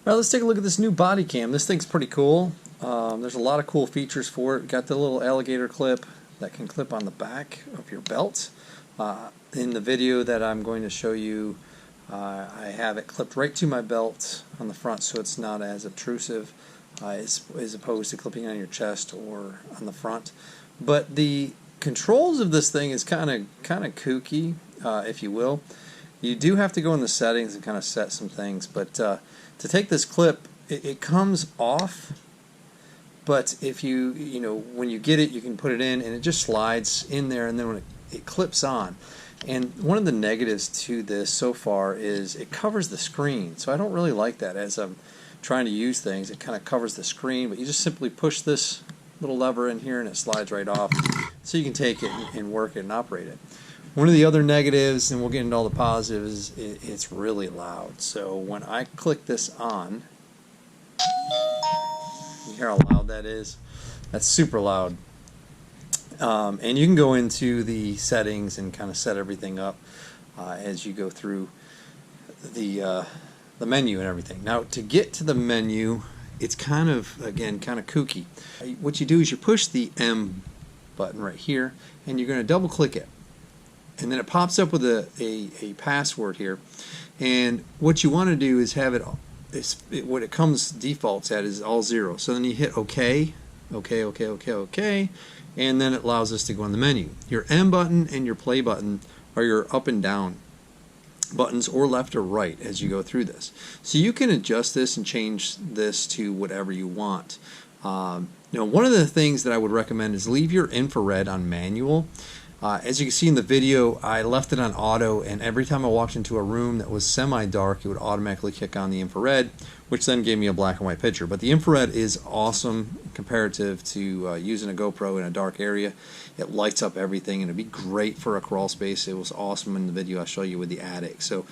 Well, let's take a look at this new Bodycam. This thing's pretty cool. There's a lot of cool features for it. Got the little alligator clip that can clip on the back of your belt. In the video that I'm going to show you, I have it clipped right to my belt on the front, so it's not as obtrusive as opposed to clipping on your chest or on the front. But the controls of this thing is kind of kooky, if you will. You do have to go in the settings and kind of set some things, but to take this clip, it comes off, but if you when you get it, you can put it in and it just slides in there, and then when it clips on. And one of the negatives to this so far is it covers the screen, so I don't really like that. As I'm trying to use things, it kind of covers the screen, but you just simply push this little lever in here and it slides right off, so you can take it and work it and operate it. One of the other negatives, and we'll get into all the positives, it's really loud. So when I click this on, you hear how loud that is? That's super loud. And you can go into the settings and kind of set everything up as you go through the menu and everything. Now, to get to the menu, it's kind of kooky. What you do is you push the M button right here, and you're going to double click it. And then it pops up with a password here, and what you want to do is have what it comes defaults at is all 0. So then you hit OK, and then it allows us to go in the menu. Your M button and your play button are your up and down buttons, or left or right, as you go through this. So you can adjust this and change this to whatever you want. One of the things that I would recommend is leave your infrared on manual. As you can see in the video, I left it on auto, and every time I walked into a room that was semi-dark, it would automatically kick on the infrared, which then gave me a black and white picture. But the infrared is awesome comparative to using a GoPro in a dark area. It lights up everything, and it'd be great for a crawl space. It was awesome in the video I show you with the attic. So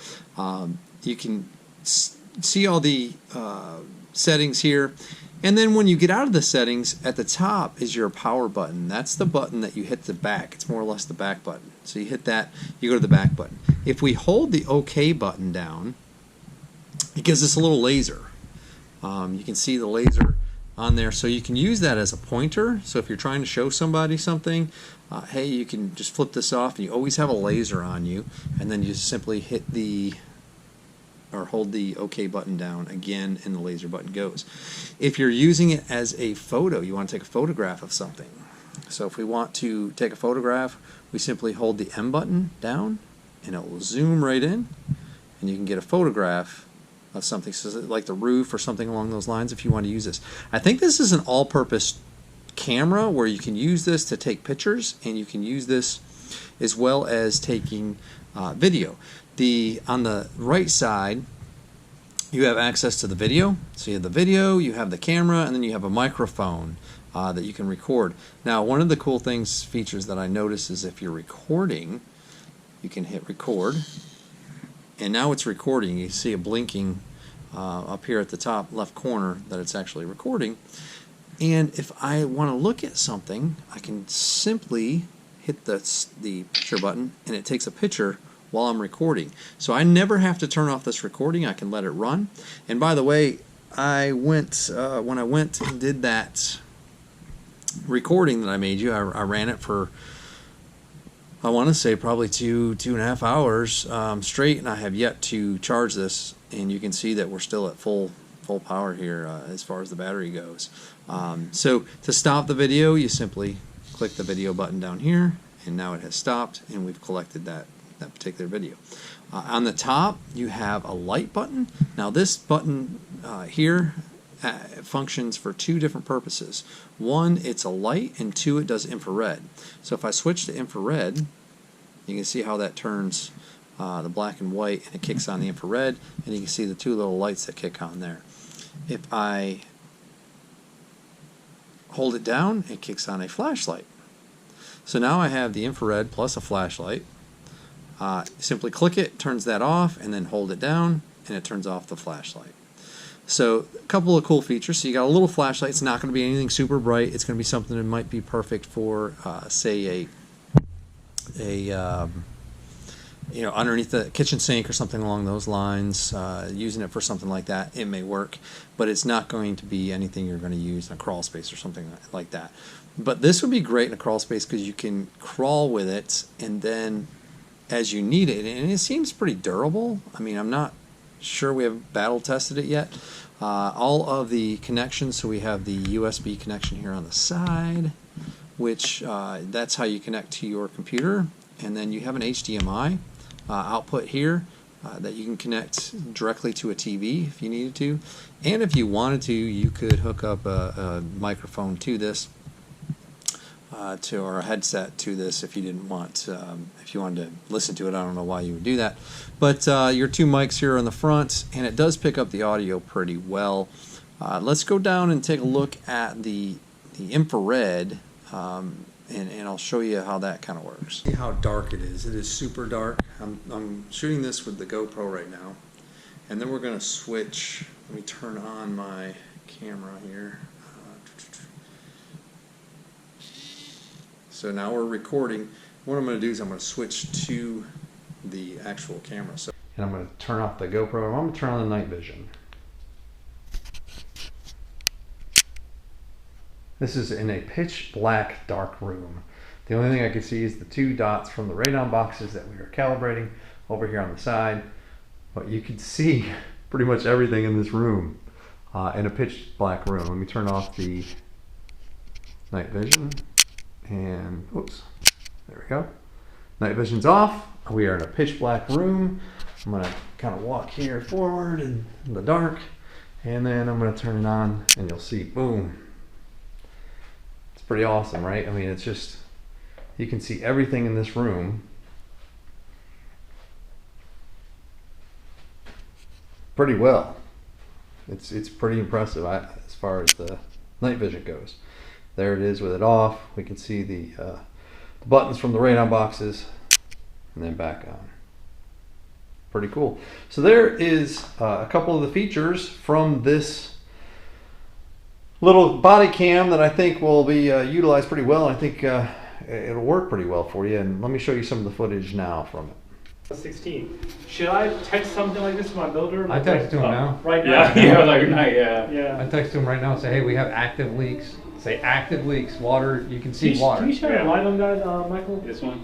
you can see all the settings here. And then when you get out of the settings, at the top is your power button. That's the button that you hit the back. It's more or less the back button. So you hit that, you go to the back button. If we hold the OK button down, it gives us a little laser. You can see the laser on there, so you can use that as a pointer. So if you're trying to show somebody something, hey, you can just flip this off, and you always have a laser on you, and then you just simply hit hold the OK button down again, and the laser button goes. If you're using it as a photo, you want to take a photograph of something. So if we want to take a photograph, we simply hold the M button down, and it will zoom right in, and you can get a photograph of something, so like the roof or something along those lines, if you want to use this. I think this is an all-purpose camera where you can use this to take pictures, and you can use this as well as taking video. On the right side, you have access to the video. So you have the video, you have the camera, and then you have a microphone that you can record. Now, one of the cool features that I notice is if you're recording, you can hit record, and now it's recording. You see a blinking up here at the top left corner that it's actually recording. And if I want to look at something, I can simply hit the picture button, and it takes a picture while I'm recording. So I never have to turn off this recording. I can let it run. And by the way, when I went and did that recording that I made you, I ran it for, I want to say, probably two and a half hours straight, and I have yet to charge this, and you can see that we're still at full power here as far as the battery goes. So to stop the video, you simply click the video button down here, and now it has stopped, and we've collected that particular video. On the top, you have a light button. Now this button here functions for two different purposes. One, it's a light, and two, it does infrared. So if I switch to infrared, you can see how that turns the black and white, and it kicks on the infrared, and you can see the two little lights that kick on there. If I hold it down, it kicks on a flashlight. So now I have the infrared plus a flashlight. Simply click it, turns that off, and then hold it down, and it turns off the flashlight. So a couple of cool features. So you got a little flashlight. It's not going to be anything super bright. It's going to be something that might be perfect for, say, you know, underneath the kitchen sink or something along those lines, using it for something like that, it may work, but it's not going to be anything you're going to use in a crawl space or something like that. But this would be great in a crawl space because you can crawl with it, and then as you need it, and it seems pretty durable. I mean, I'm not sure we have battle tested it yet. All of the connections, so we have the USB connection here on the side, which that's how you connect to your computer, and then you have an HDMI output here that you can connect directly to a TV if you needed to, and if you wanted to, you could hook up a microphone to this, or a headset to this if you didn't want, if you wanted to listen to it. I don't know why you would do that, but your two mics here on the front, and it does pick up the audio pretty well. Let's go down and take a look at the infrared, and I'll show you how that kind of works. See how dark it is. It is super dark. I'm shooting this with the GoPro right now, and then we're going to switch. Let me turn on my camera here. So now we're recording. What I'm going to do is I'm going to switch to the actual camera. So, and I'm going to turn off the GoPro, and I'm going to turn on the night vision. This is in a pitch black dark room. The only thing I can see is the two dots from the radon boxes that we are calibrating over here on the side. But you can see pretty much everything in this room in a pitch black room. Let me turn off the night vision. And oops, there we go. Night vision's off. We are in a pitch black room. I'm going to kind of walk here forward in the dark, and then I'm going to turn it on, and you'll see, boom. It's pretty awesome, right? I mean, it's just, you can see everything in this room pretty well. It's pretty impressive as far as the night vision goes. There it is with it off. We can see the buttons from the radon boxes, and then back on. Pretty cool. So there is a couple of the features from this little body cam that I think will be utilized pretty well. I think it'll work pretty well for you. And let me show you some of the footage now from it. 16. Should I text something like this to my builder? I text to him now. Right now? Yeah, like night, Yeah. I text to him right now and say, hey, we have active leaks. Say active leaks, water, you can see water. Can you shine a light on that, Michael? This one?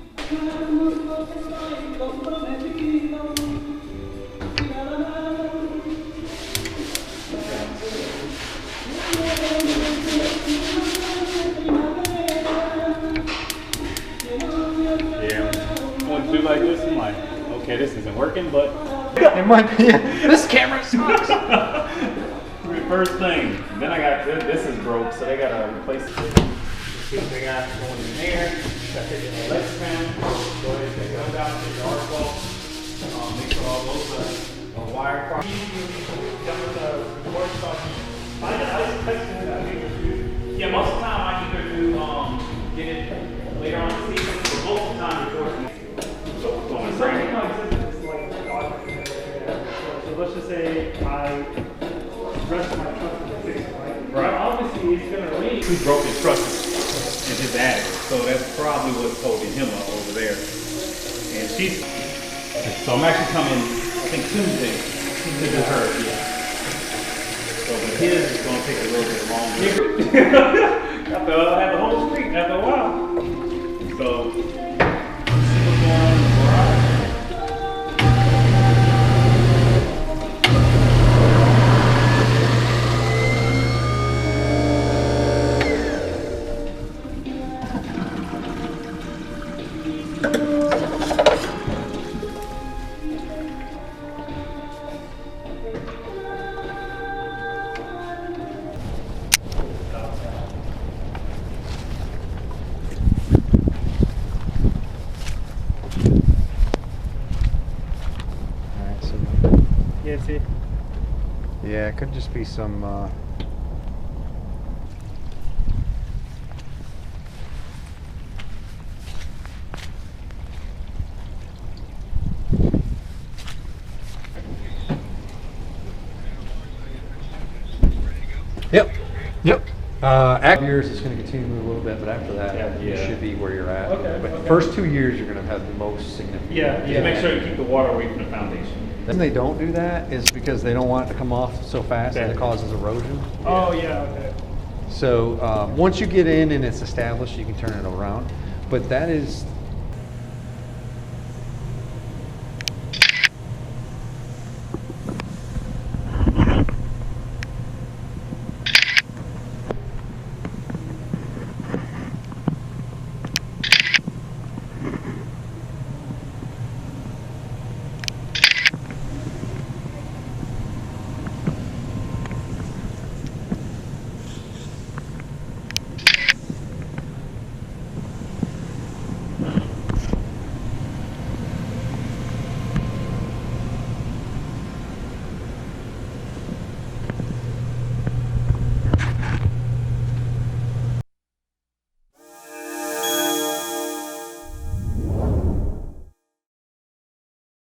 Yeah. Want to do like this? I'm like, okay, this isn't working, but it might be. This camera sucks. First thing, then I got this is broke, so they gotta replace it. See what they got going in there. Got to take the legs fan. Go ahead and take those out, take the arc off. Make sure all those wire across. Yeah, most of the time I either do get it later on in the season, but most of the time record. So let's just say I rest my truck in the fix, right? Right. Obviously, it's going to rain. He broke his trusses in his attic, so that's probably what's holding him up over there. And she's, so I'm actually coming, I think Tuesday, to do her, yeah. So, but his is going to take a little bit longer. Got to have the whole street after a while. So, let's see what's going on in the garage. Yeah, see? Yeah, it could just be some Yep. After years, it's going to continue to move a little bit, but after that, you Yeah. should be where you're at. Okay, But okay. the first 2 years, you're going to have the most significant. Yeah, just make sure you keep the water away from the foundation. The reason they don't do that is because they don't want it to come off so fast and it Okay. causes erosion. Oh, yeah, okay. So once you get in and it's established, you can turn it around. But that is